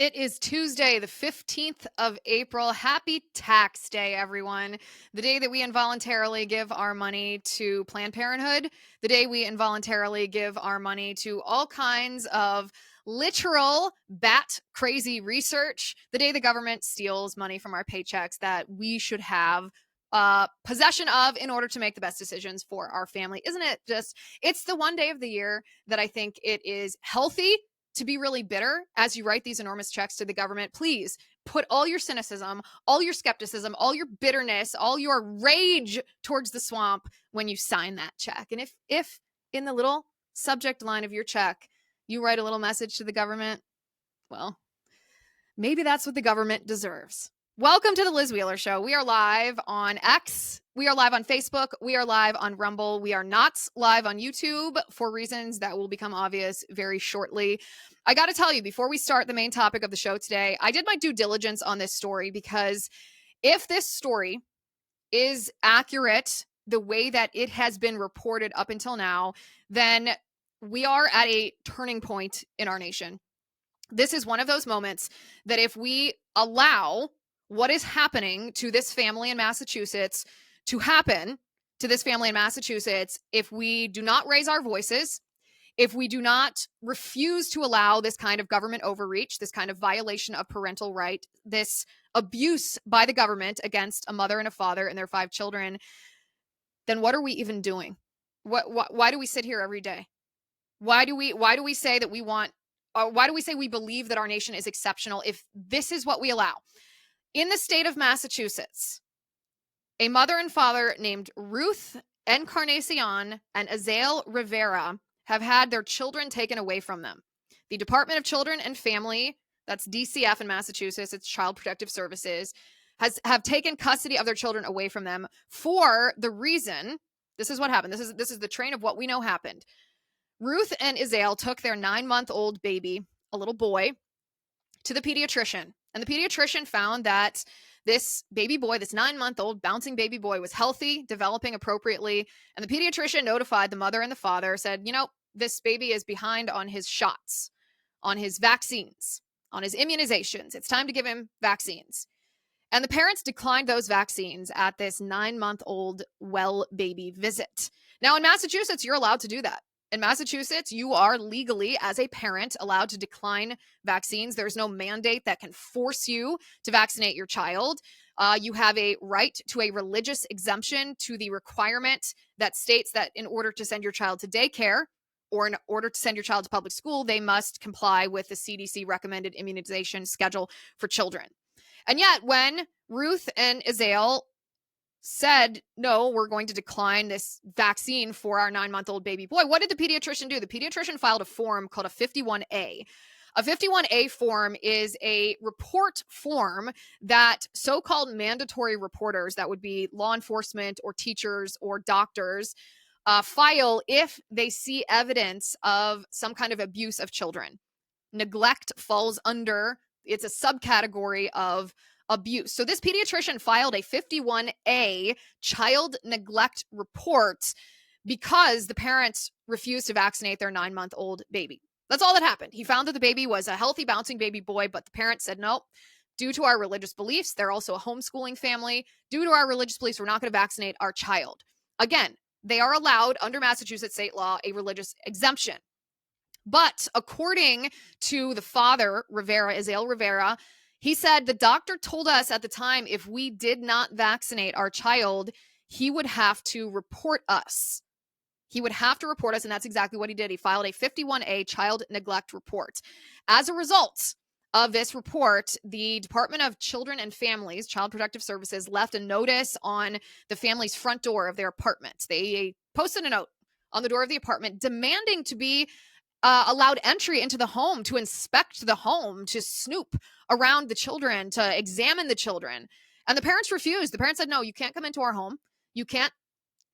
It is Tuesday, the 15th of April. Happy tax day, everyone. The day that we involuntarily give our money to Planned Parenthood, the day we involuntarily give our money to all kinds of literal bat crazy research, the day the government steals money from our paychecks that we should have possession of in order to make the best decisions for our family. Isn't it just, it's the one day of the year that I think it is healthy to be really bitter as you write these enormous checks to the government. Please put all your cynicism, all your skepticism, all your bitterness, all your rage towards the swamp when you sign that check. And if in the little subject line of your check, you write a little message to the government, well, maybe that's what the government deserves. Welcome to the Liz Wheeler Show. We are live on X. We are live on Facebook. We are live on Rumble. We are not live on YouTube for reasons that will become obvious very shortly. I got to tell you, before we start the main topic of the show today, I did my due diligence on this story because if this story is accurate the way that it has been reported up until now, then we are at a turning point in our nation. This is one of those moments that if we allow what is happening to this family in Massachusetts to happen to this family in Massachusetts, if we do not raise our voices, if we do not refuse to allow this kind of government overreach, this kind of violation of parental right, this abuse by the government against a mother and a father and their 5 children, then what are we even doing? Why do we sit here every day? Why do we say that we want, or why do we say we believe that our nation is exceptional if this is what we allow? In the state of Massachusetts, a mother and father named Ruth Encarnacion and Azael Rivera have had their children taken away from them. The Department of Children and Family, that's DCF in Massachusetts, it's Child Protective Services, have taken custody of their children away from them for the reason, this is what happened. This is the train of what we know happened. Ruth and Azael took their 9-month-old baby, a little boy, to the pediatrician. And the pediatrician found that this baby boy, this 9-month-old bouncing baby boy, was healthy, developing appropriately. And the pediatrician notified the mother and the father, said, this baby is behind on his shots, on his vaccines, on his immunizations. It's time to give him vaccines. And the parents declined those vaccines at this 9-month-old well baby visit. Now, in Massachusetts, you're allowed to do that. In Massachusetts, you are legally, as a parent, allowed to decline vaccines. There's no mandate that can force you to vaccinate your child. You have a right to a religious exemption to the requirement that states that in order to send your child to daycare or in order to send your child to public school, they must comply with the CDC recommended immunization schedule for children. And yet, when Ruth and Azael said, no, we're going to decline this vaccine for our 9-month-old baby boy, what did the pediatrician do? The pediatrician filed a form called a 51A. A 51A form is a report form that so-called mandatory reporters, that would be law enforcement or teachers or doctors, file if they see evidence of some kind of abuse of children. Neglect falls under, it's a subcategory of abuse. So this pediatrician filed a 51A child neglect report because the parents refused to vaccinate their 9-month-old baby. That's all that happened. He found that the baby was a healthy, bouncing baby boy, but the parents said, no, due to our religious beliefs, they're also a homeschooling family. Due to our religious beliefs, we're not going to vaccinate our child. Again, they are allowed under Massachusetts state law a religious exemption. But according to the father, Azael Rivera, he said, the doctor told us at the time if we did not vaccinate our child, he would have to report us. He would have to report us, and that's exactly what he did. He filed a 51A child neglect report. As a result of this report, the Department of Children and Families, Child Protective Services, left a notice on the family's front door of their apartment. They posted a note on the door of the apartment demanding to be allowed entry into the home, to inspect the home, to snoop around the children, to examine the children. And the parents refused. The parents said, no, you can't come into our home. You can't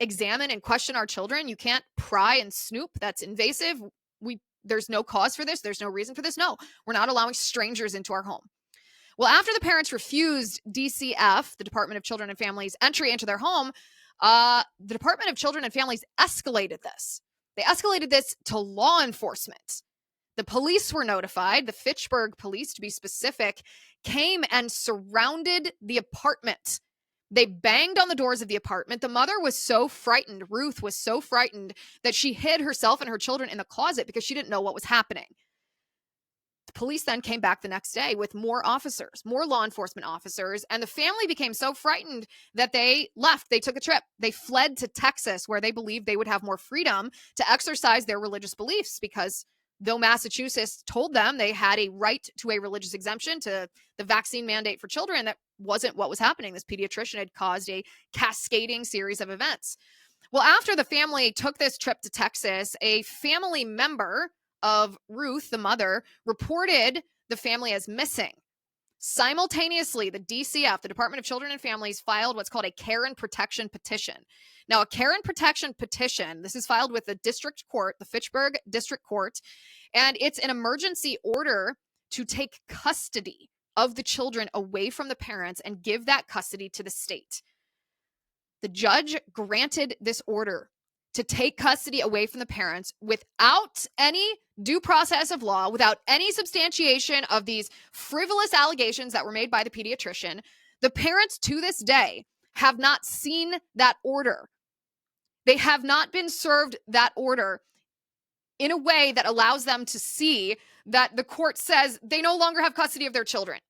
examine and question our children. You can't pry and snoop. That's invasive. There's no cause for this. There's no reason for this. No, we're not allowing strangers into our home. Well, after the parents refused DCF, the Department of Children and Families, entry into their home, the Department of Children and Families escalated this. They escalated this to law enforcement. The police were notified. The Fitchburg police, to be specific, came and surrounded the apartment. They banged on the doors of the apartment. The mother was so frightened. Ruth was so frightened that she hid herself and her children in the closet because she didn't know what was happening. The police then came back the next day with more officers, more law enforcement officers, and the family became so frightened that they left. They took a trip. They fled to Texas, where they believed they would have more freedom to exercise their religious beliefs, because though Massachusetts told them they had a right to a religious exemption to the vaccine mandate for children, that wasn't what was happening. This pediatrician had caused a cascading series of events. Well, after the family took this trip to Texas, a family member of Ruth, the mother, reported the family as missing. Simultaneously, the DCF, the Department of Children and Families, filed what's called a care and protection petition. Now, a care and protection petition, this is filed with the district court, the Fitchburg District Court, and it's an emergency order to take custody of the children away from the parents and give that custody to the state. The judge granted this order to take custody away from the parents without any due process of law, without any substantiation of these frivolous allegations that were made by the pediatrician. The parents to this day have not seen that order. They have not been served that order in a way that allows them to see that the court says they no longer have custody of their children.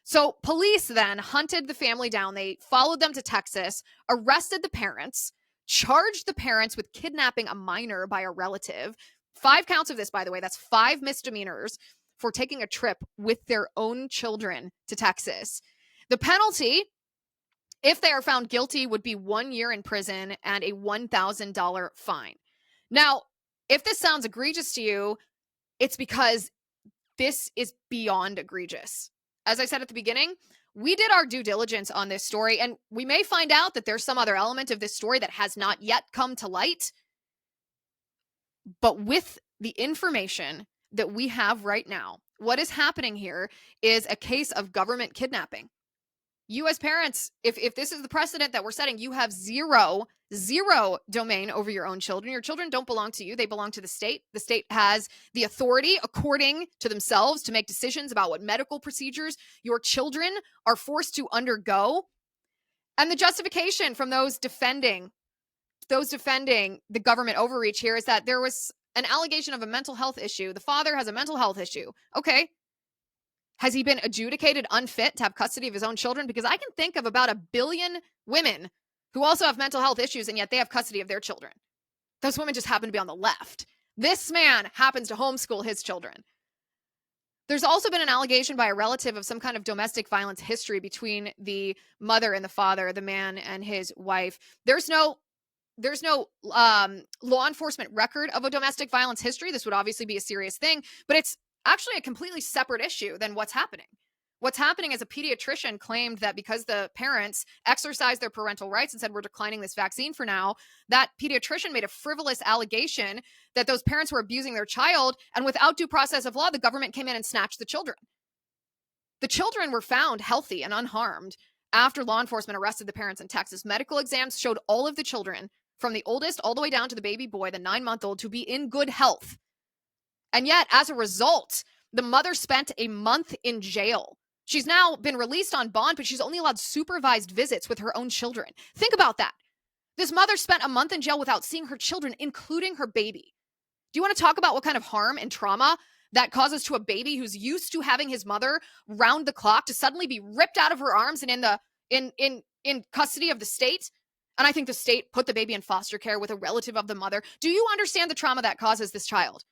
So police then hunted the family down. They followed them to Texas, arrested the parents, charged the parents with kidnapping a minor by a relative. 5 counts of this, by the way. That's 5 misdemeanors for taking a trip with their own children to Texas. The penalty, if they are found guilty, would be 1 year in prison and a $1,000 fine. Now, if this sounds egregious to you, it's because this is beyond egregious. As I said at the beginning, we did our due diligence on this story, and we may find out that there's some other element of this story that has not yet come to light. But with the information that we have right now, what is happening here is a case of government kidnapping. You as parents, if this is the precedent that we're setting, you have zero domain over your own children. Your children don't belong to you. They belong to the state. The state has the authority, according to themselves, to make decisions about what medical procedures your children are forced to undergo. And the justification from those defending the government overreach here is that there was an allegation of a mental health issue. The father has a mental health issue. Okay. Has he been adjudicated unfit to have custody of his own children? Because I can think of about 1 billion women who also have mental health issues, and yet they have custody of their children. Those women just happen to be on the left. This man happens to homeschool his children. There's also been an allegation by a relative of some kind of domestic violence history between the mother and the father, the man and his wife. There's no law enforcement record of a domestic violence history. This would obviously be a serious thing, but it's actually a completely separate issue than what's happening. What's happening is a pediatrician claimed that because the parents exercised their parental rights and said, we're declining this vaccine for now, that pediatrician made a frivolous allegation that those parents were abusing their child, and without due process of law, the government came in and snatched the children. The children were found healthy and unharmed after law enforcement arrested the parents in Texas. Medical exams showed all of the children, from the oldest all the way down to the baby boy, the 9-month-old, to be in good health. And yet, as a result, the mother spent a month in jail. She's now been released on bond, but she's only allowed supervised visits with her own children. Think about that. This mother spent a month in jail without seeing her children, including her baby. Do you want to talk about what kind of harm and trauma that causes to a baby who's used to having his mother round the clock to suddenly be ripped out of her arms and in custody of the state? And I think the state put the baby in foster care with a relative of the mother. Do you understand the trauma that causes this child?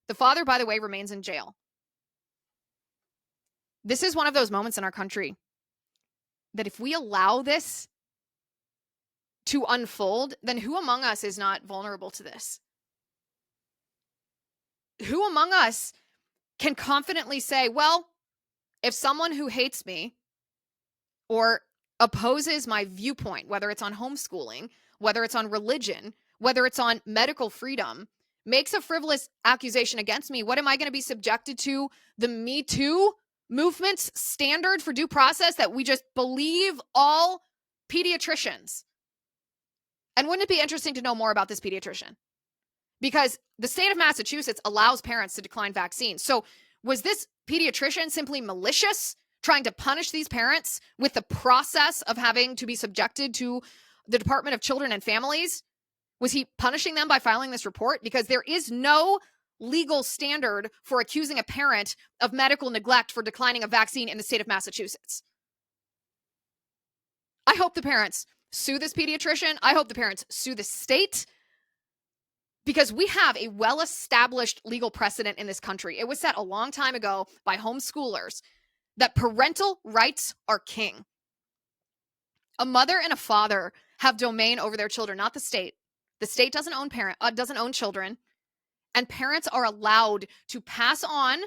The father, by the way, remains in jail. This is one of those moments in our country that if we allow this to unfold, then who among us is not vulnerable to this? Who among us can confidently say, well, if someone who hates me or opposes my viewpoint, whether it's on homeschooling, whether it's on religion, whether it's on medical freedom, makes a frivolous accusation against me, what am I going to be subjected to? The Me Too movement's standard for due process that we just believe all pediatricians. And wouldn't it be interesting to know more about this pediatrician? because the state of Massachusetts allows parents to decline vaccines. So was this pediatrician simply malicious, trying to punish these parents with the process of having to be subjected to the Department of Children and Families? Was he punishing them by filing this report? Because there is no legal standard for accusing a parent of medical neglect for declining a vaccine in the state of Massachusetts. I hope the parents sue this pediatrician. I hope the parents sue the state, because we have a well-established legal precedent in this country. It was set a long time ago by homeschoolers that parental rights are king. A mother and a father have domain over their children, not the state. The state doesn't own children, and parents are allowed to pass on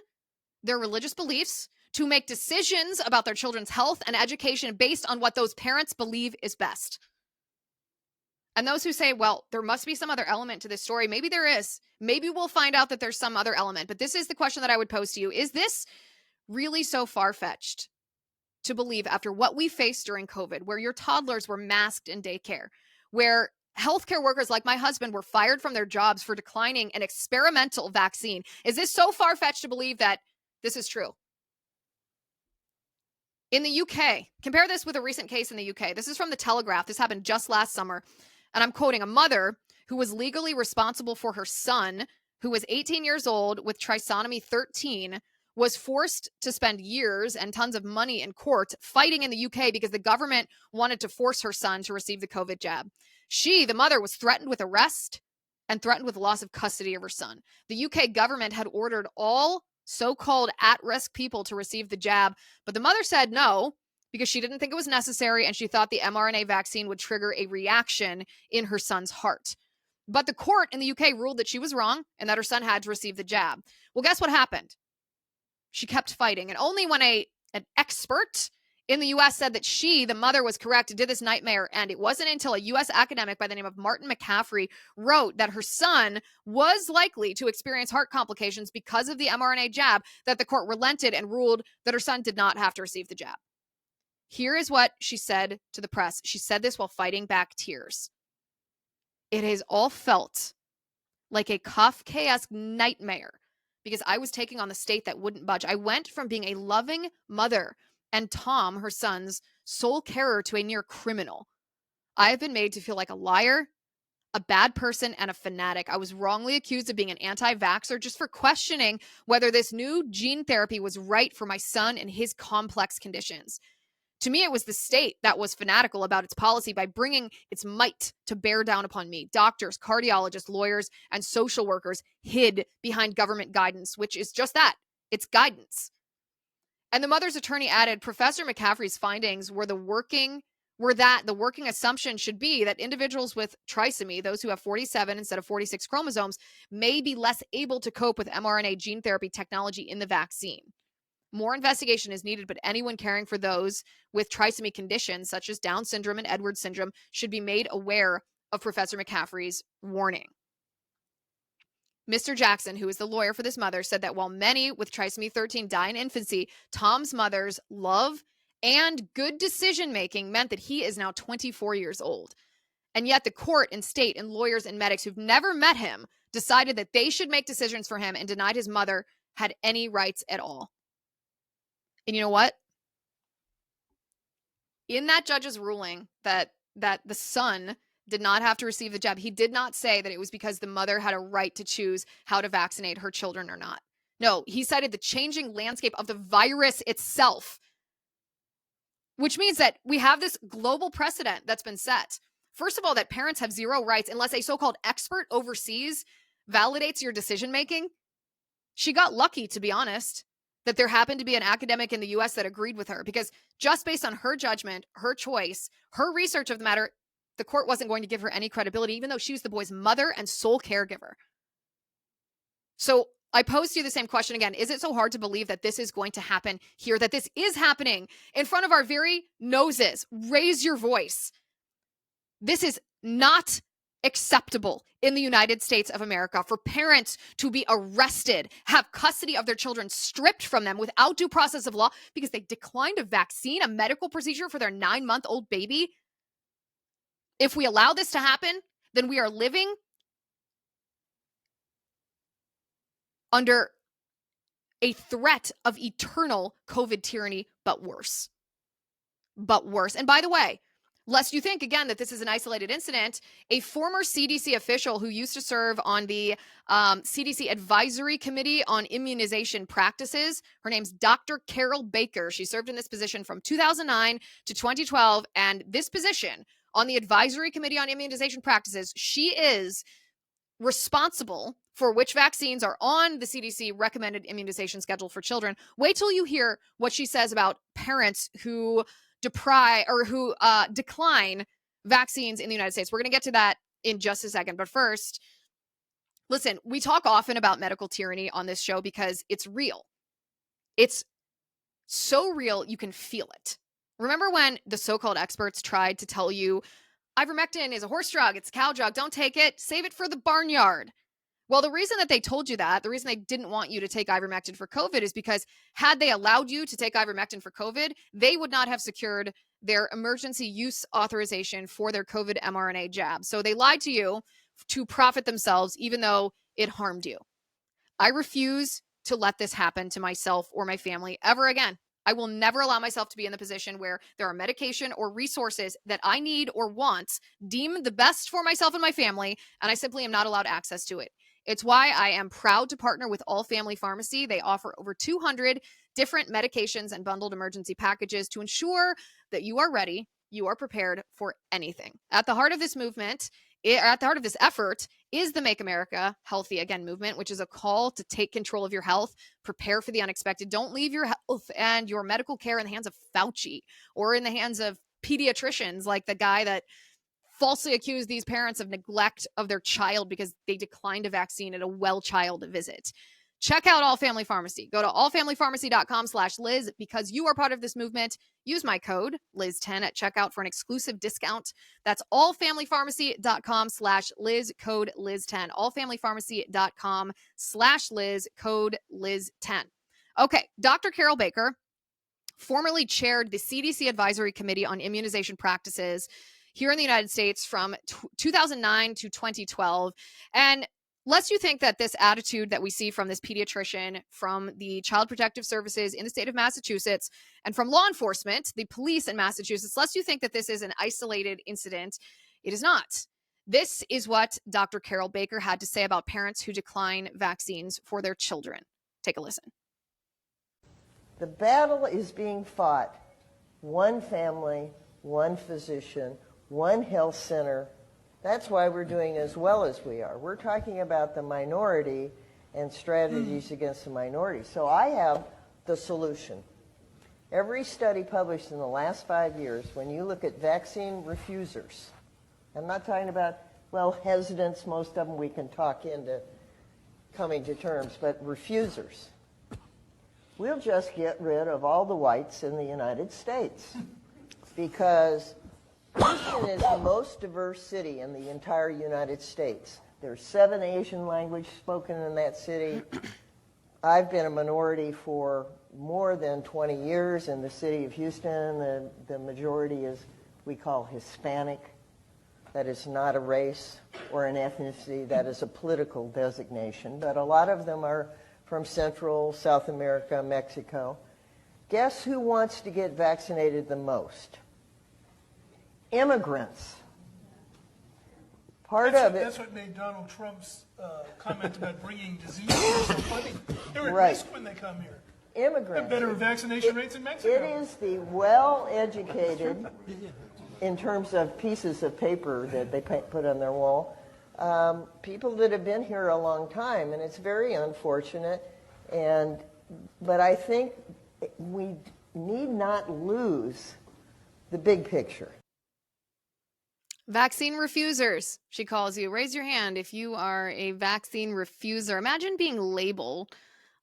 their religious beliefs, to make decisions about their children's health and education based on what those parents believe is best. And those who say, well, there must be some other element to this story, maybe there is. Maybe we'll find out that there's some other element. But this is the question that I would pose to you. Is this really so far-fetched to believe, after what we faced during COVID, where your toddlers were masked in daycare, where healthcare workers like my husband were fired from their jobs for declining an experimental vaccine? Is this so far-fetched to believe that this is true? In the UK, compare this with a recent case in the UK. This is from The Telegraph. This happened just last summer. And I'm quoting: a mother who was legally responsible for her son, who was 18 years old with trisomy 13, was forced to spend years and tons of money in court fighting in the UK because the government wanted to force her son to receive the COVID jab. She, the mother, was threatened with arrest and threatened with loss of custody of her son. The UK government had ordered all so-called at-risk people to receive the jab, but the mother said no because she didn't think it was necessary, and she thought the mRNA vaccine would trigger a reaction in her son's heart. But the court in the UK ruled that she was wrong and that her son had to receive the jab. Well, guess what happened? She kept fighting, and only when an expert in the US said that she, the mother, was correct, did this nightmare end. It wasn't until a US academic by the name of Martin McCaffrey wrote that her son was likely to experience heart complications because of the mRNA jab that the court relented and ruled that her son did not have to receive the jab. Here is what she said to the press. She said this while fighting back tears. It has all felt like a Kafkaesque nightmare because I was taking on the state that wouldn't budge. I went from being a loving mother and Tom, her son's sole carer, to a near criminal. I have been made to feel like a liar, a bad person, and a fanatic. I was wrongly accused of being an anti-vaxxer just for questioning whether this new gene therapy was right for my son and his complex conditions. To me, it was the state that was fanatical about its policy by bringing its might to bear down upon me. Doctors, cardiologists, lawyers, and social workers hid behind government guidance, which is just that. It's guidance. And the mother's attorney added, Professor McCaffrey's findings were the working assumption should be that individuals with trisomy, those who have 47 instead of 46 chromosomes, may be less able to cope with mRNA gene therapy technology in the vaccine. More investigation is needed, but anyone caring for those with trisomy conditions such as Down syndrome and Edwards syndrome should be made aware of Professor McCaffrey's warning. Mr. Jackson, who is the lawyer for this mother, said that while many with trisomy 13 die in infancy, Tom's mother's love and good decision-making meant that he is now 24 years old. And yet the court and state and lawyers and medics who've never met him decided that they should make decisions for him and denied his mother had any rights at all. And you know what? In that judge's ruling that the son did not have to receive the jab, he did not say that it was because the mother had a right to choose how to vaccinate her children or not. No, he cited the changing landscape of the virus itself, which means that we have this global precedent that's been set. First of all, that parents have zero rights unless a so-called expert overseas validates your decision-making. She got lucky, to be honest, that there happened to be an academic in the US that agreed with her, because just based on her judgment, her choice, her research of the matter, the court wasn't going to give her any credibility, even though she was the boy's mother and sole caregiver. So I pose to you the same question again. Is it so hard to believe that this is going to happen here, that this is happening in front of our very noses? Raise your voice. This is not acceptable in the United States of America for parents to be arrested, have custody of their children stripped from them without due process of law because they declined a vaccine, a medical procedure for their 9-month-old baby. If we allow this to happen, then we are living under a threat of eternal COVID tyranny, but worse. And by the way, lest you think again that this is an isolated incident, a former CDC official who used to serve on the CDC Advisory Committee on Immunization Practices, her name's Dr. Carol Baker. She served in this position from 2009 to 2012, and this position on the Advisory Committee on Immunization Practices, she is responsible for which vaccines are on the CDC recommended immunization schedule for children. Wait till you hear what she says about parents who decline vaccines in the United States. We're going to get to that in just a second. But first, listen, we talk often about medical tyranny on this show because it's real. It's so real, you can feel it. Remember when the so-called experts tried to tell you ivermectin is a horse drug, it's a cow drug, don't take it, save it for the barnyard? Well, the reason that they told you that, the reason they didn't want you to take ivermectin for COVID is because had they allowed you to take ivermectin for COVID, they would not have secured their emergency use authorization for their COVID mRNA jab. So they lied to you to profit themselves, even though it harmed you. I refuse to let this happen to myself or my family ever again. I will never allow myself to be in the position where there are medication or resources that I need or want, deem the best for myself and my family, and I simply am not allowed access to it. It's why I am proud to partner with All Family Pharmacy. They offer over 200 different medications and bundled emergency packages to ensure that you are ready, you are prepared for anything. At the heart of this movement, at the heart of this effort is the Make America Healthy Again movement, which is a call to take control of your health, prepare for the unexpected. Don't leave your health and your medical care in the hands of Fauci or in the hands of pediatricians like the guy that falsely accused these parents of neglect of their child because they declined a vaccine at a well child visit. Check out All Family Pharmacy. Go to allfamilypharmacy.com/Liz because you are part of this movement. Use my code Liz10 at checkout for an exclusive discount. That's allfamilypharmacy.com/Liz, code Liz10. allfamilypharmacy.com/Liz, code Liz10. Okay, Dr. Carol Baker formerly chaired the CDC Advisory Committee on Immunization Practices here in the United States from 2009 to 2012. And lest you think that this attitude that we see from this pediatrician, from the Child Protective Services in the state of Massachusetts, and from law enforcement, the police in Massachusetts, lest you think that this is an isolated incident, it is not. This is what Dr. Carol Baker had to say about parents who decline vaccines for their children. Take a listen. The battle is being fought. One family, one physician, one health center. That's why we're doing as well as we are. We're talking about the minority and strategies against the minority. So I have the solution. Every study published in the last 5 years, when you look at vaccine refusers, I'm not talking about, well, hesitants, most of them we can talk into coming to terms, but refusers. We'll just get rid of all the whites in the United States because Houston is the most diverse city in the entire United States. There's 7 Asian languages spoken in that city. I've been a minority for more than 20 years in the city of Houston. The majority is, we call Hispanic. That is not a race or an ethnicity. That is a political designation. But a lot of them are from Central, South America, Mexico. Guess who wants to get vaccinated the most? Immigrants. That's what made Donald Trump's comment about bringing disease here so funny. They're at risk when they come here. Immigrants. Better vaccination rates in Mexico. It is the well-educated, in terms of pieces of paper that they put on their wall, people that have been here a long time, and it's very unfortunate. But I think we need not lose the big picture. Vaccine refusers, she calls you. Raise your hand if you are a vaccine refuser. Imagine being labeled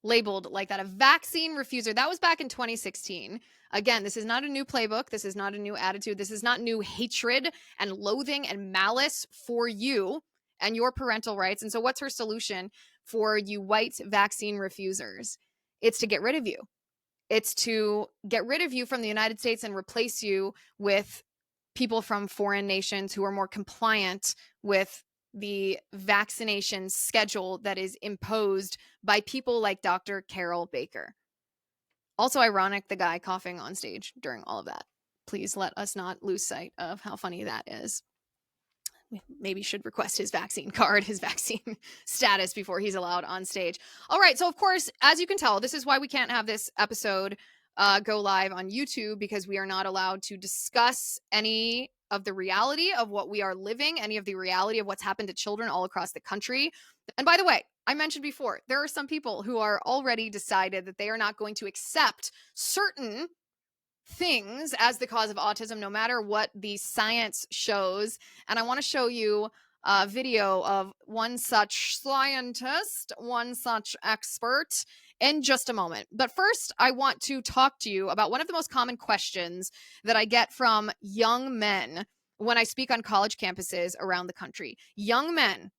like that, a vaccine refuser. That was back in 2016. Again, this is not a new playbook. This is not a new attitude. This is not new hatred and loathing and malice for you and your parental rights. And so what's her solution for you white vaccine refusers? It's to get rid of you. It's to get rid of you from the United States and replace you with people from foreign nations who are more compliant with the vaccination schedule that is imposed by people like Dr. Carol Baker. Also ironic, the guy coughing on stage during all of that. Please let us not lose sight of how funny that is. We maybe should request his vaccine card, his vaccine status before he's allowed on stage. All right, so of course, as you can tell, this is why we can't have this episode go live on YouTube, because we are not allowed to discuss any of the reality of what we are living, any of the reality of what's happened to children all across the country. And by the way, I mentioned before, there are some people who are already decided that they are not going to accept certain things as the cause of autism, no matter what the science shows. And I want to show you a video of one such scientist, one such expert, in just a moment. But first, I want to talk to you about one of the most common questions that I get from young men when I speak on college campuses around the country. Young men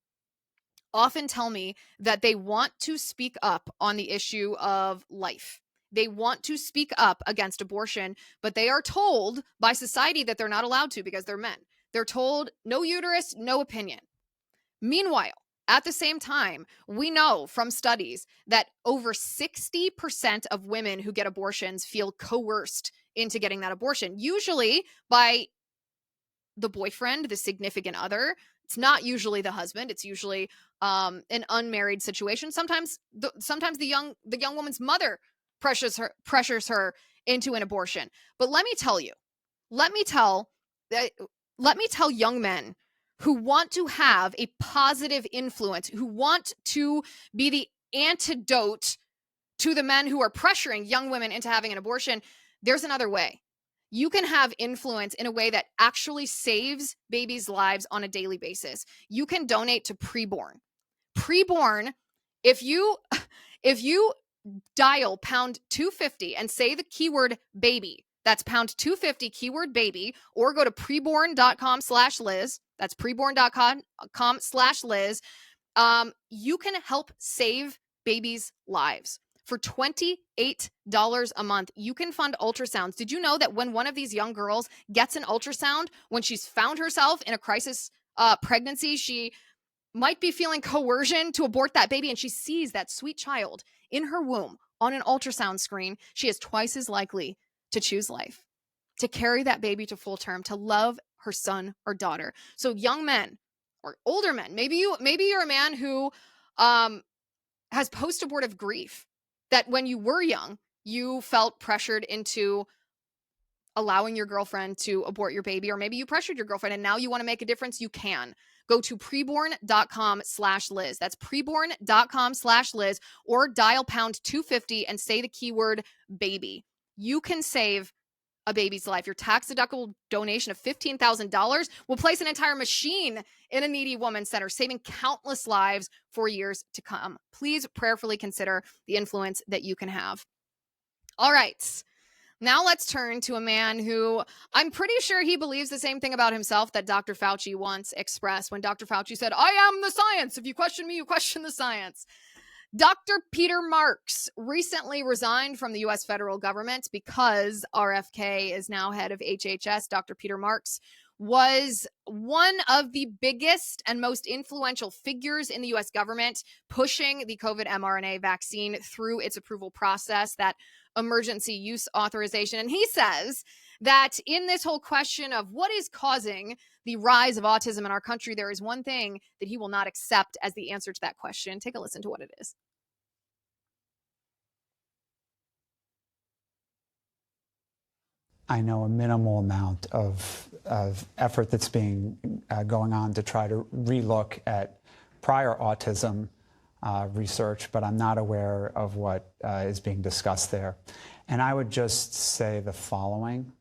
often tell me that they want to speak up on the issue of life. They want to speak up against abortion, but they are told by society that they're not allowed to because they're men. They're told no uterus, no opinion. Meanwhile, at the same time, we know from studies that over 60% of women who get abortions feel coerced into getting that abortion, usually by the boyfriend, the significant other. It's not usually the husband. It's usually an unmarried situation. Sometimes the young woman's mother pressures her into an abortion. But let me tell young men who want to have a positive influence, who want to be the antidote to the men who are pressuring young women into having an abortion, there's another way. You can have influence in a way that actually saves babies' lives on a daily basis. You can donate to preborn. Preborn, if you dial pound 250 and say the keyword baby, that's pound 250 keyword baby, or go to preborn.com/Liz. That's preborn.com/Liz. You can help save babies' lives. For $28 a month, you can fund ultrasounds. Did you know that when one of these young girls gets an ultrasound, when she's found herself in a crisis pregnancy, she might be feeling coercion to abort that baby, and she sees that sweet child in her womb on an ultrasound screen, she is twice as likely to choose life, to carry that baby to full term, to love her son or daughter. So young men or older men, maybe you're a man who has post-abortive grief, that when you were young, you felt pressured into allowing your girlfriend to abort your baby, or maybe you pressured your girlfriend and now you want to make a difference. You can go to preborn.com/Liz. That's preborn.com/Liz, or dial pound 250 and say the keyword baby. You can save a baby's life. Your tax-deductible donation of $15,000 will place an entire machine in a needy woman's center, saving countless lives for years to come. Please prayerfully consider the influence that you can have. All right. Now let's turn to a man who I'm pretty sure he believes the same thing about himself that Dr. Fauci once expressed when Dr. Fauci said, "I am the science. If you question me, you question the science." Dr. Peter Marks recently resigned from the U.S. federal government because RFK is now head of HHS. Dr. Peter Marks was one of the biggest and most influential figures in the U.S. government pushing the COVID mRNA vaccine through its approval process, that emergency use authorization. And he says that in this whole question of what is causing the rise of autism in our country, there is one thing that he will not accept as the answer to that question. Take a listen to what it is. I know a minimal amount of effort that's being going on to try to relook at prior autism research, but I'm not aware of what is being discussed there. And I would just say the following.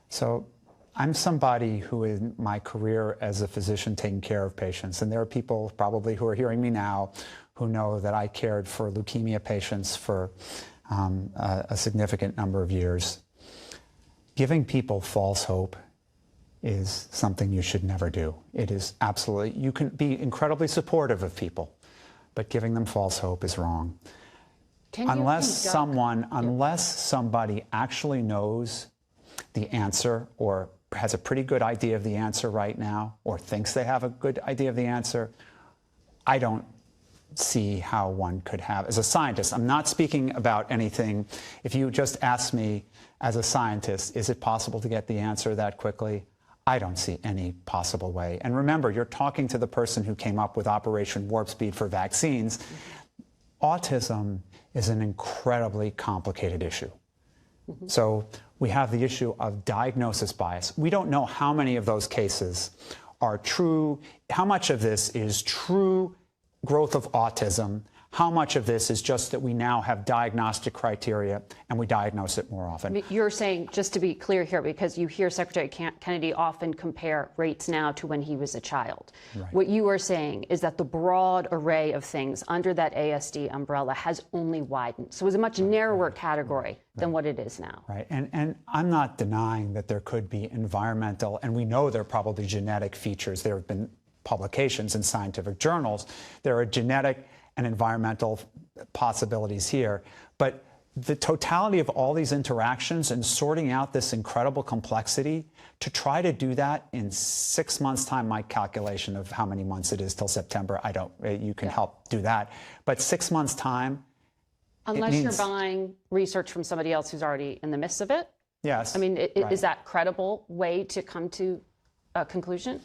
So I'm somebody who in my career as a physician taking care of patients, and there are people probably who are hearing me now who know that I cared for leukemia patients for a significant number of years. Giving people false hope is something you should never do. It is absolutely, you can be incredibly supportive of people, but giving them false hope is wrong. Unless somebody actually knows the answer or has a pretty good idea of the answer right now, or thinks they have a good idea of the answer. I don't see how one could have, as a scientist, I'm not speaking about anything. If you just ask me as a scientist, is it possible to get the answer that quickly? I don't see any possible way. And remember, you're talking to the person who came up with Operation Warp Speed for vaccines. Autism is an incredibly complicated issue. So we have the issue of diagnosis bias. We don't know how many of those cases are true, how much of this is true growth of autism, how much of this is just that we now have diagnostic criteria and we diagnose it more often. You're saying, just to be clear here, because you hear Secretary Kennedy often compare rates now to when he was a child. Right. What you are saying is that the broad array of things under that ASD umbrella has only widened. So it's a much narrower category than what it is now. Right. And I'm not denying that there could be environmental, and we know there are probably genetic features. There have been publications in scientific journals. There are genetic and environmental possibilities here. But the totality of all these interactions and sorting out this incredible complexity, to try to do that in 6 months' time, my calculation of how many months it is till September, you can help do that. But 6 months' time, unless you're buying research from somebody else who's already in the midst of it? Yes. I mean, is that a credible way to come to a conclusion?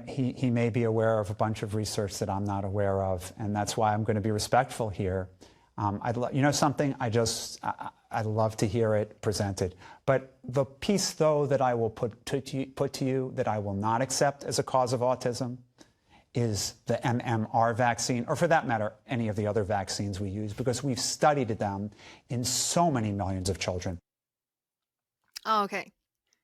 He may be aware of a bunch of research that I'm not aware of, and that's why I'm going to be respectful here. You know something? I'd love to hear it presented. But the piece, though, that I will put to you that I will not accept as a cause of autism is the MMR vaccine, or for that matter, any of the other vaccines we use, because we've studied them in so many millions of children. Oh, okay.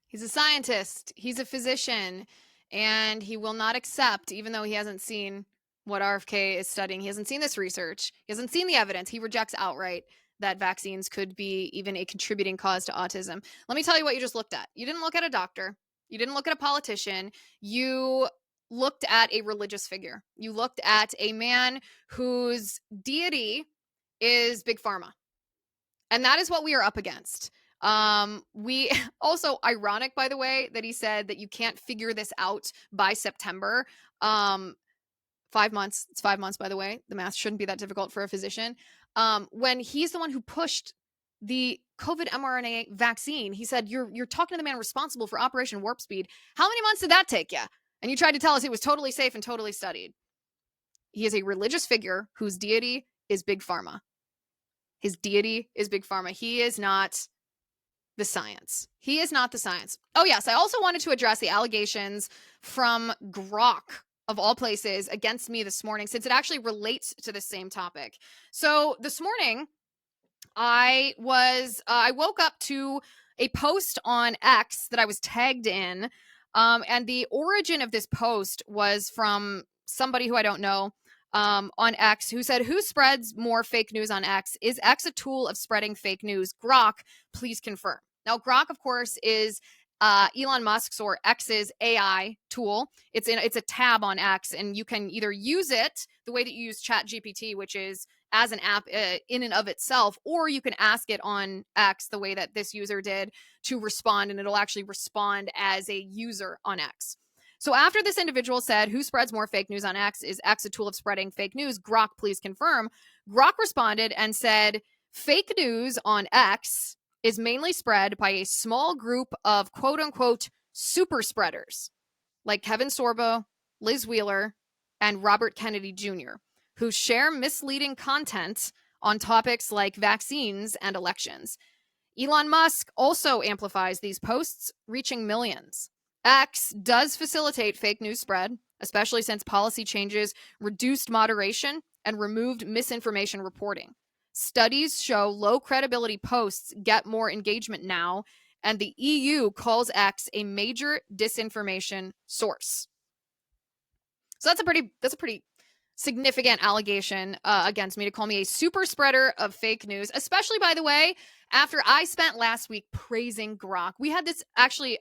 He's a scientist, he's a physician, and he will not accept, even though he hasn't seen what RFK is studying, he hasn't seen this research, he hasn't seen the evidence, he rejects outright that vaccines could be even a contributing cause to autism. Let me tell you what you just looked at. You didn't look at a doctor, you didn't look at a politician, you looked at a religious figure. You looked at a man whose deity is Big Pharma. And that is what we are up against. We also, ironic, by the way, that he said that you can't figure this out by September. 5 months. It's 5 months, by the way. The math shouldn't be that difficult for a physician. When he's the one who pushed the COVID mRNA vaccine, he said, you're talking to the man responsible for Operation Warp Speed. How many months did that take you? And you tried to tell us it was totally safe and totally studied. He is a religious figure whose deity is Big Pharma. His deity is Big Pharma. He is not the science. He is not the science. Oh, yes. I also wanted to address the allegations from Grok, of all places, against me this morning, since it actually relates to the same topic. So this morning, I woke up to a post on X that I was tagged in. And the origin of this post was from somebody who I don't know on X, who said, who spreads more fake news on X? Is X a tool of spreading fake news? Grok, please confirm. Now, Grok, of course, is Elon Musk's, or X's, AI tool. It's a tab on X, and you can either use it the way that you use ChatGPT, which is as an app in and of itself, or you can ask it on X the way that this user did to respond, and it'll actually respond as a user on X. So after this individual said, who spreads more fake news on X? Is X a tool of spreading fake news? Grok, please confirm. Grok responded and said, fake news on X is mainly spread by a small group of quote-unquote super spreaders like Kevin Sorbo, Liz Wheeler, and Robert Kennedy Jr., who share misleading content on topics like vaccines and elections. Elon Musk also amplifies these posts, reaching millions. X does facilitate fake news spread, especially since policy changes reduced moderation and removed misinformation reporting. Studies show low credibility posts get more engagement now, and the EU calls X a major disinformation source. So that's a pretty significant allegation against me, to call me a super spreader of fake news, especially, by the way, after I spent last week praising Grok. We had this actually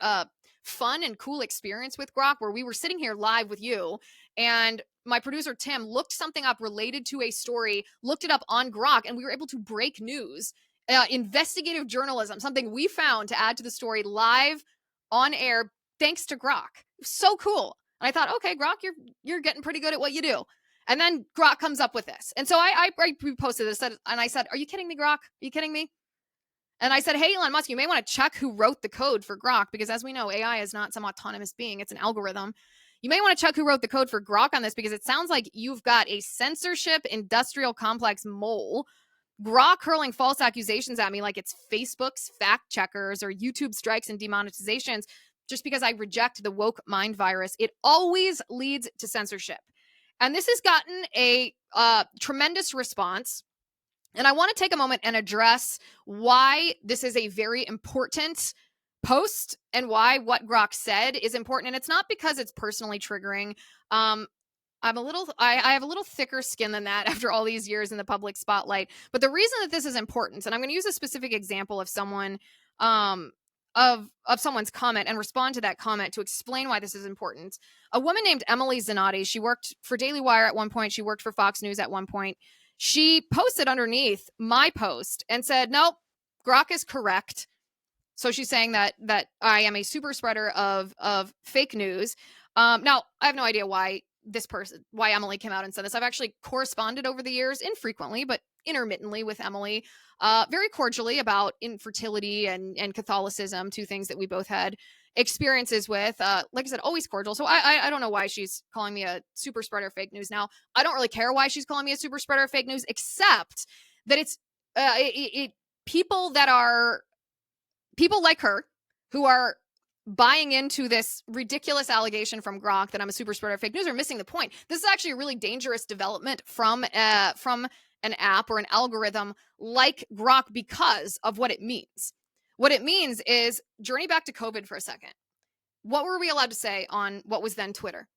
fun and cool experience with Grok where we were sitting here live with you, and my producer Tim looked something up related to a story, looked it up on Grok, and we were able to break news, investigative journalism, something we found to add to the story live on air thanks to Grok. So cool. And I thought, okay, Grok, you're getting pretty good at what you do. And then Grok comes up with this. And so I reposted this and I said, are you kidding me, Grok? Are you kidding me? And I said, hey, Elon Musk, you may want to check who wrote the code for Grok, because as we know, AI is not some autonomous being. It's an algorithm. You may want to check who wrote the code for Grok on this, because it sounds like you've got a censorship industrial complex mole, Grok hurling false accusations at me like it's Facebook's fact checkers or YouTube strikes and demonetizations just because I reject the woke mind virus. It always leads to censorship. And this has gotten a tremendous response. And I want to take a moment and address why this is a very important post and why what Grok said is important. And it's not because it's personally triggering. I have a little thicker skin than that after all these years in the public spotlight. But the reason that this is important, and I'm going to use a specific example of someone, of someone's comment and respond to that comment to explain why this is important. A woman named Emily Zanotti, she worked for Daily Wire at one point. She worked for Fox News at one point. She posted underneath my post and said, nope, Grok is correct. So she's saying that I am a super spreader of fake news. Now, I have no idea why Emily came out and said this. I've actually corresponded over the years, infrequently, but intermittently, with Emily, very cordially, about infertility and Catholicism, two things that we both had experiences with. Like I said, always cordial. So I don't know why she's calling me a super spreader of fake news now. I don't really care why she's calling me a super spreader of fake news, except that it's people like her who are buying into this ridiculous allegation from Grok that I'm a super spreader of fake news are missing the point. This is actually a really dangerous development from an app or an algorithm like Grok because of what it means. What it means is, journey back to COVID for a second. What were we allowed to say on what was then Twitter?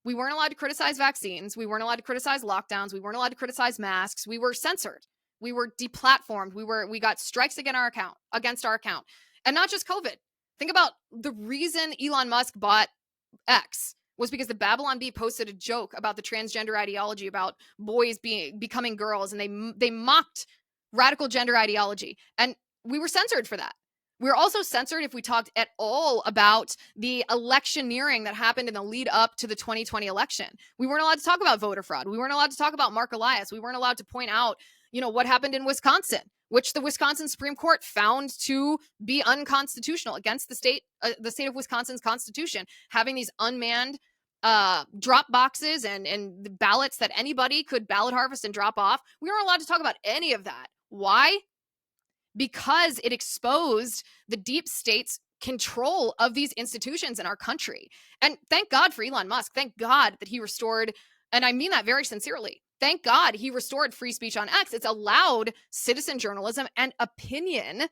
We weren't allowed to criticize vaccines. We weren't allowed to criticize lockdowns. We weren't allowed to criticize masks. We were censored. We were deplatformed. We got strikes against our account. And not just COVID. Think about the reason Elon Musk bought X was because the Babylon Bee posted a joke about the transgender ideology, about boys becoming girls, and they mocked radical gender ideology. And we were censored for that. We were also censored if we talked at all about the electioneering that happened in the lead up to the 2020 election. We weren't allowed to talk about voter fraud. We weren't allowed to talk about Mark Elias. We weren't allowed to point out, what happened in Wisconsin, which the Wisconsin Supreme Court found to be unconstitutional, against the state of Wisconsin's constitution, having these unmanned drop boxes and the ballots that anybody could ballot harvest and drop off. We weren't allowed to talk about any of that. Why? Because it exposed the deep state's control of these institutions in our country. And thank God for Elon Musk. Thank God that he restored, and I mean that very sincerely, thank God he restored free speech on X. It's allowed citizen journalism and opinion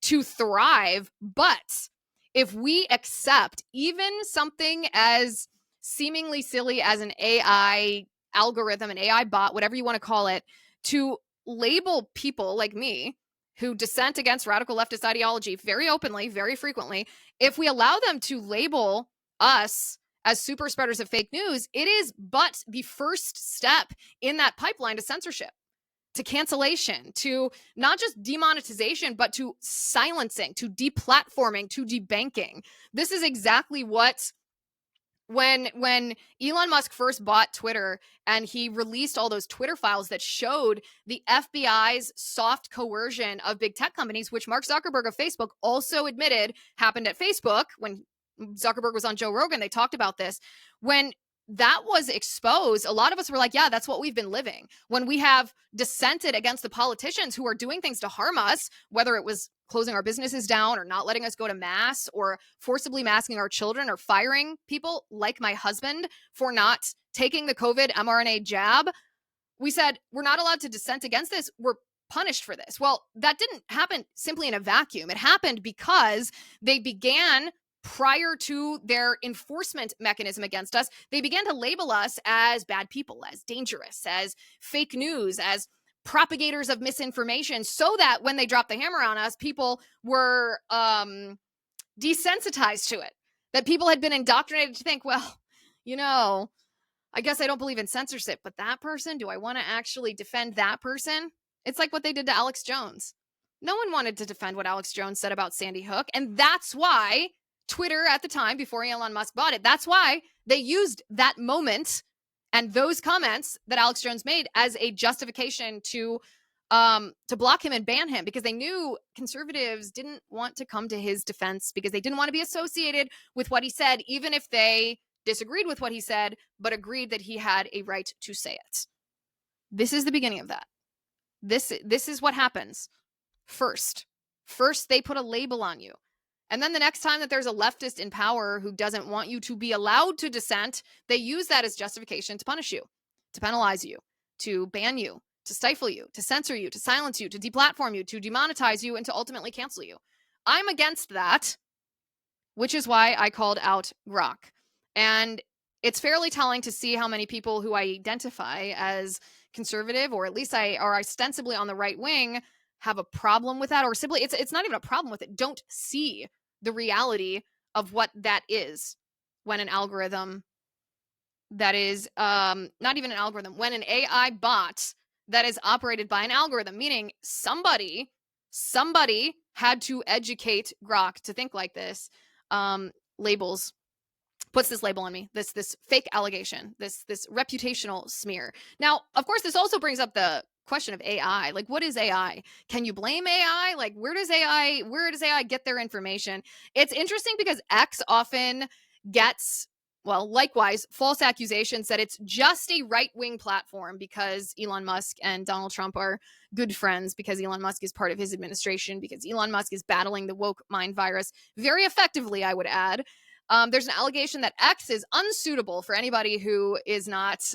to thrive. But if we accept even something as seemingly silly as an AI algorithm, an AI bot, whatever you want to call it, to label people like me who dissent against radical leftist ideology very openly, very frequently, if we allow them to label us as super spreaders of fake news, it is but the first step in that pipeline to censorship, to cancellation, to not just demonetization, but to silencing, to deplatforming, to debanking. This is exactly what, when Elon Musk first bought Twitter and he released all those Twitter files that showed the FBI's soft coercion of big tech companies, which Mark Zuckerberg of Facebook also admitted happened at Facebook. When Zuckerberg was on Joe Rogan, they talked about this. When that was exposed, a lot of us were like, yeah, that's what we've been living. When we have dissented against the politicians who are doing things to harm us, whether it was closing our businesses down or not letting us go to mass or forcibly masking our children or firing people like my husband for not taking the COVID mRNA jab, we said, we're not allowed to dissent against this. We're punished for this. Well, that didn't happen simply in a vacuum. It happened because they began, prior to their enforcement mechanism against us, they began to label us as bad people, as dangerous, as fake news, as propagators of misinformation, so that when they dropped the hammer on us, people were desensitized to it. That people had been indoctrinated to think, well, I guess I don't believe in censorship, but that person, do I want to actually defend that person? It's like what they did to Alex Jones. No one wanted to defend what Alex Jones said about Sandy Hook, and that's why Twitter at the time, before Elon Musk bought it. That's why they used that moment and those comments that Alex Jones made as a justification to block him and ban him, because they knew conservatives didn't want to come to his defense, because they didn't want to be associated with what he said, even if they disagreed with what he said, but agreed that he had a right to say it. This is the beginning of that. This is what happens. First, they put a label on you. And then the next time that there's a leftist in power who doesn't want you to be allowed to dissent, they use that as justification to punish you, to penalize you, to ban you, to stifle you, to censor you, to silence you, to deplatform you, to demonetize you, and to ultimately cancel you. I'm against that, which is why I called out Grok. And it's fairly telling to see how many people who I identify as conservative, or at least are ostensibly on the right wing, have a problem with that, or simply it's not even a problem with it, don't see the reality of what that is when an algorithm that is not even an algorithm, when an AI bot that is operated by an algorithm, meaning somebody had to educate Grok to think like this, puts this label on me, this fake allegation, this reputational smear. Now, of course, this also brings up the question of AI. Like, what is AI? Can you blame AI? Like, where does AI get their information? It's interesting because X often gets, well, likewise, false accusations that it's just a right-wing platform because Elon Musk and Donald Trump are good friends, because Elon Musk is part of his administration, because Elon Musk is battling the woke mind virus very effectively, I would add. There's an allegation that X is unsuitable for anybody who is not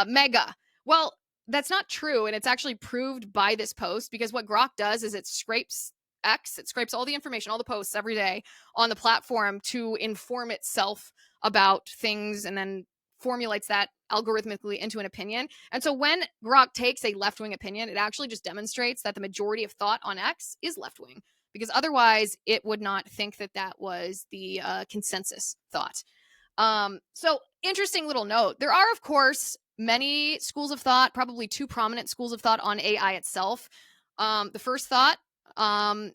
mega. Well, that's not true, and it's actually proved by this post, because what Grok does is it scrapes X, it scrapes all the information, all the posts every day on the platform to inform itself about things, and then formulates that algorithmically into an opinion. And so when Grok takes a left-wing opinion, it actually just demonstrates that the majority of thought on X is left-wing, because otherwise it would not think that that was the consensus thought. So interesting little note. There are, of course, many schools of thought, probably two prominent schools of thought on AI itself. The first thought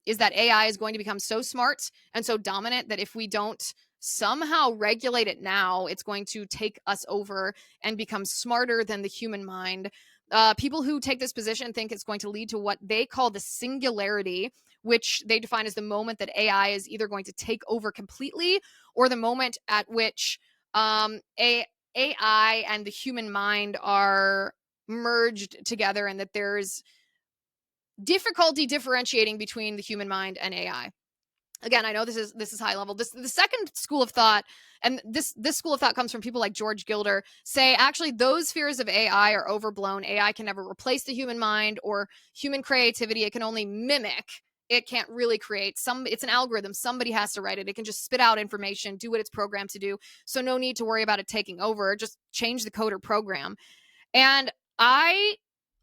is that AI is going to become so smart and so dominant that if we don't somehow regulate it now, it's going to take us over and become smarter than the human mind. People who take this position think it's going to lead to what they call the singularity, which they define as the moment that AI is either going to take over completely, or the moment at which AI and the human mind are merged together, and that there's difficulty differentiating between the human mind and AI. Again, I know this is high level. The second school of thought, and this school of thought comes from people like George Gilder, say actually those fears of AI are overblown. AI can never replace the human mind or human creativity. It can only mimic. It can't really create. It's an algorithm. Somebody has to write it. It can just spit out information, do what it's programmed to do. So no need to worry about it taking over. Just change the code or program. And I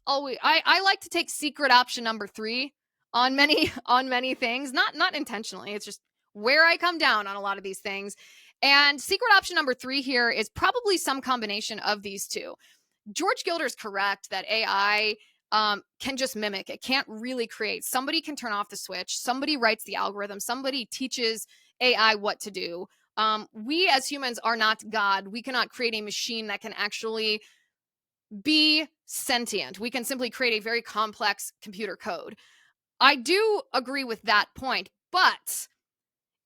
like to take secret option number 3 on many things, not intentionally. It's just where I come down on a lot of these things. And secret option number 3 here is probably some combination of these two. George Gilder is correct that AI can just mimic. It can't really create. Somebody can turn off the switch. Somebody writes the algorithm. Somebody teaches AI what to do. We as humans are not God. We cannot create a machine that can actually be sentient. We can simply create a very complex computer code. I do agree with that point, but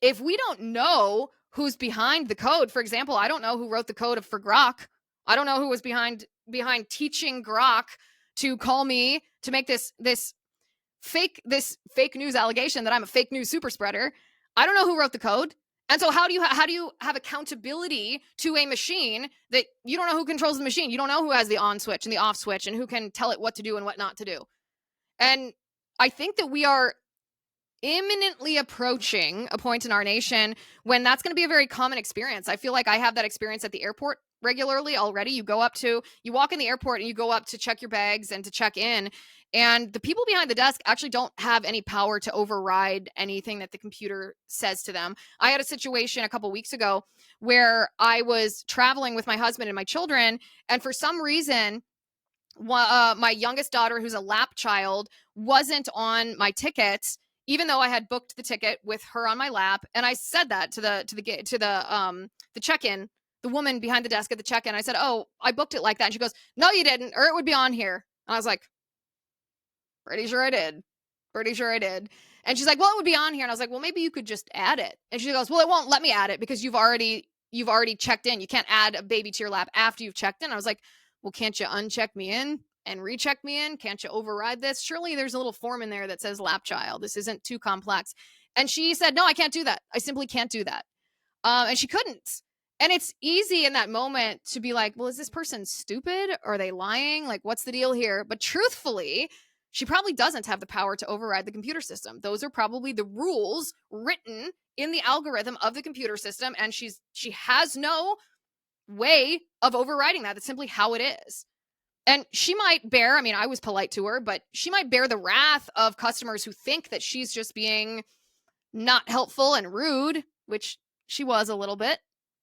if we don't know who's behind the code, for example, I don't know who wrote the code for Grok. I don't know who was behind teaching Grok to call me to make this fake news allegation that I'm a fake news super spreader. I don't know who wrote the code. And so how do you have accountability to a machine that you don't know who controls the machine? You don't know who has the on switch and the off switch and who can tell it what to do and what not to do. And I think that we are imminently approaching a point in our nation when that's going to be a very common experience. I feel like I have that experience at the airport regularly already. You walk in the airport and you go up to check your bags and to check in, and the people behind the desk actually don't have any power to override anything that the computer says to them. I had a situation a couple weeks ago where I was traveling with my husband and my children, and for some reason, my youngest daughter, who's a lap child, wasn't on my ticket, even though I had booked the ticket with her on my lap. And I said that to the check-in, the woman behind the desk at the check-in. I said, oh, I booked it like that. And she goes, no, you didn't, or it would be on here. And I was like, pretty sure I did. Pretty sure I did. And she's like, well, it would be on here. And I was like, well, maybe you could just add it. And she goes, well, it won't let me add it because you've already checked in. You can't add a baby to your lap after you've checked in. I was like, well, can't you uncheck me in and recheck me in? Can't you override this? Surely there's a little form in there that says lap child. This isn't too complex. And she said, no, I can't do that. I simply can't do that. And she couldn't. And it's easy in that moment to be like, well, is this person stupid? Are they lying? Like, what's the deal here? But truthfully, she probably doesn't have the power to override the computer system. Those are probably the rules written in the algorithm of the computer system. And she has no way of overriding that. That's simply how it is. And she might bear, I mean, I was polite to her, but she might bear the wrath of customers who think that she's just being not helpful and rude, which she was a little bit,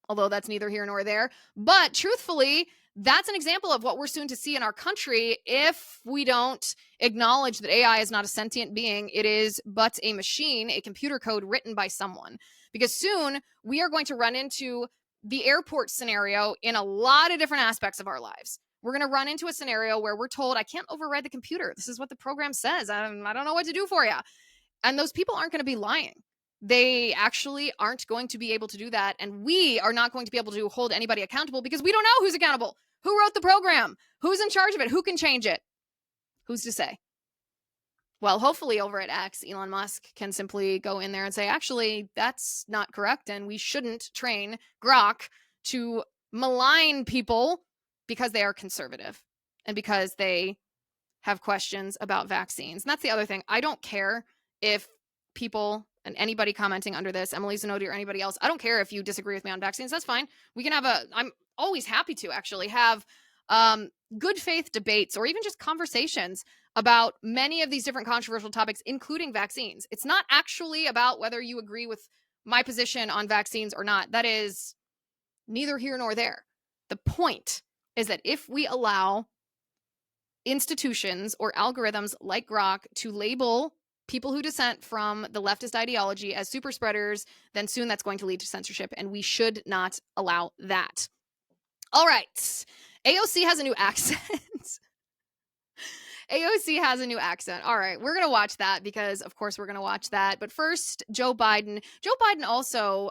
although that's neither here nor there. But truthfully, that's an example of what we're soon to see in our country if we don't acknowledge that AI is not a sentient being. It is but a machine, a computer code written by someone. Because soon we are going to run into the airport scenario in a lot of different aspects of our lives. We're going to run into a scenario where we're told, I can't override the computer. This is what the program says. I don't know what to do for you. And those people aren't going to be lying. They actually aren't going to be able to do that. And we are not going to be able to hold anybody accountable because we don't know who's accountable. Who wrote the program? Who's in charge of it? Who can change it? Who's to say? Well, hopefully over at X, Elon Musk can simply go in there and say, actually, that's not correct. And we shouldn't train Grok to malign people because they are conservative and because they have questions about vaccines. And that's the other thing. I don't care if people and anybody commenting under this, Emily Zanotti or anybody else, I don't care if you disagree with me on vaccines. That's fine. We can I'm always happy to actually have good faith debates or even just conversations about many of these different controversial topics, including vaccines. It's not actually about whether you agree with my position on vaccines or not. That is neither here nor there. The point is that if we allow institutions or algorithms like Grok to label people who dissent from the leftist ideology as super spreaders, then soon that's going to lead to censorship, and we should not allow that. All right. AOC has a new accent. AOC has a new accent. All right, we're going to watch that because, of course, we're going to watch that. But first, Joe Biden. Joe Biden also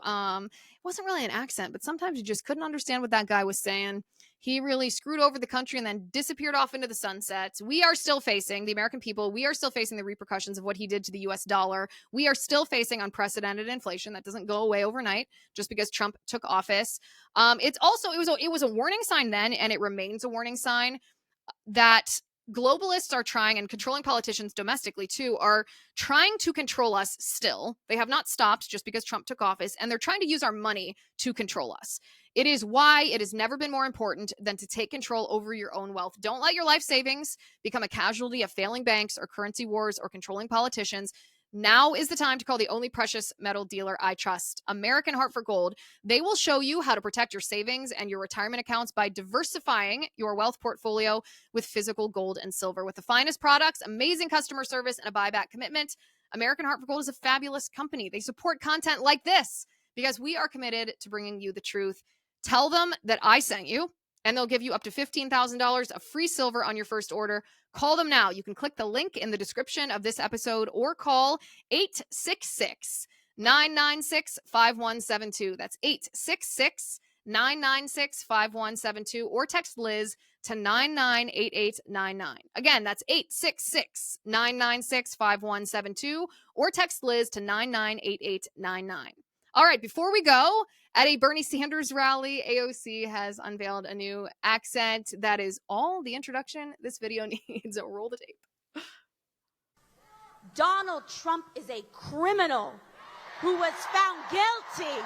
wasn't really an accent, but sometimes you just couldn't understand what that guy was saying. He really screwed over the country and then disappeared off into the sunset. We are still facing, the American people, we are still facing the repercussions of what he did to the US dollar. We are still facing unprecedented inflation that doesn't go away overnight just because Trump took office. It was a warning sign then, and it remains a warning sign that globalists are trying, and controlling politicians domestically too, are trying to control us still. They have not stopped just because Trump took office, and they're trying to use our money to control us. It is why it has never been more important than to take control over your own wealth. Don't let your life savings become a casualty of failing banks or currency wars or controlling politicians. Now is the time to call the only precious metal dealer I trust, American Hartford Gold. They will show you how to protect your savings and your retirement accounts by diversifying your wealth portfolio with physical gold and silver. With the finest products, amazing customer service, and a buyback commitment, American Hartford Gold is a fabulous company. They support content like this because we are committed to bringing you the truth. Tell them that I sent you, and they'll give you up to $15,000 of free silver on your first order. Call them now. You can click the link in the description of this episode or call 866-996-5172. That's 866-996-5172, or text Liz to 998899. Again, that's 866-996-5172, or text Liz to 998899. All right, before we go, at a Bernie Sanders rally, AOC has unveiled a new accent. That is all the introduction this video needs. Roll the tape. Donald Trump is a criminal who was found guilty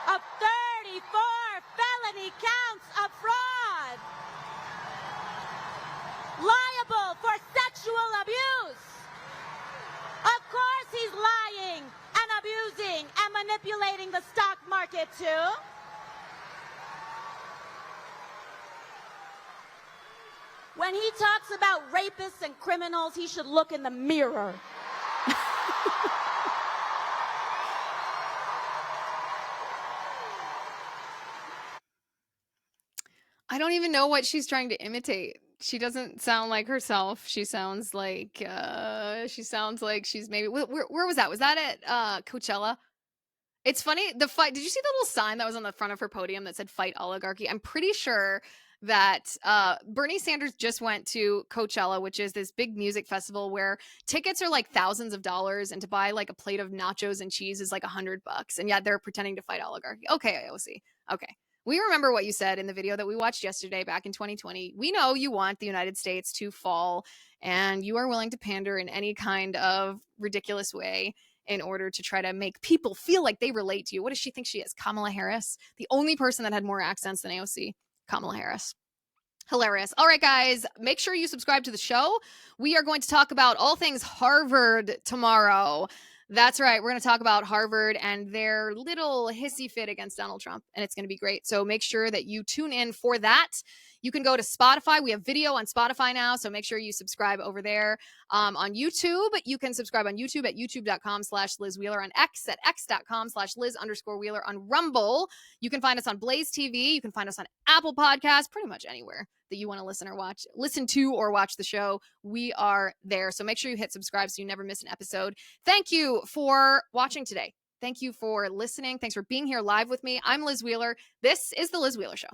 of 34 felony counts of fraud, liable for sexual abuse. Of course he's lying and abusing and manipulating the stock market too. When he talks about rapists and criminals, he should look in the mirror. I don't even know what she's trying to imitate. She doesn't sound like herself. She sounds like she's maybe where was that? Was that at Coachella? It's funny, the fight. Did you see the little sign that was on the front of her podium that said "Fight Oligarchy"? I'm pretty sure that Bernie Sanders just went to Coachella, which is this big music festival where tickets are like thousands of dollars, and to buy like a plate of nachos and cheese is like $100. And yet they're pretending to fight oligarchy. Okay, AOC. Okay. We remember what you said in the video that we watched yesterday back in 2020. We know you want the United States to fall, and you are willing to pander in any kind of ridiculous way in order to try to make people feel like they relate to you. What does she think she is? Kamala Harris? The only person that had more accents than AOC? Kamala Harris. Hilarious. All right, guys, make sure you subscribe to the show. We are going to talk about all things Harvard tomorrow. That's right. We're going to talk about Harvard and their little hissy fit against Donald Trump, and it's going to be great. So make sure that you tune in for that. You can go to Spotify. We have video on Spotify now, so make sure you subscribe over there. On YouTube, you can subscribe on YouTube at youtube.com/Liz Wheeler, on X at x.com/Liz_Wheeler, on Rumble. You can find us on Blaze TV. You can find us on Apple Podcasts, pretty much anywhere that you want to listen to or watch the show. We are there. So make sure you hit subscribe so you never miss an episode. Thank you for watching today. Thank you for listening. Thanks for being here live with me. I'm Liz Wheeler. This is The Liz Wheeler Show.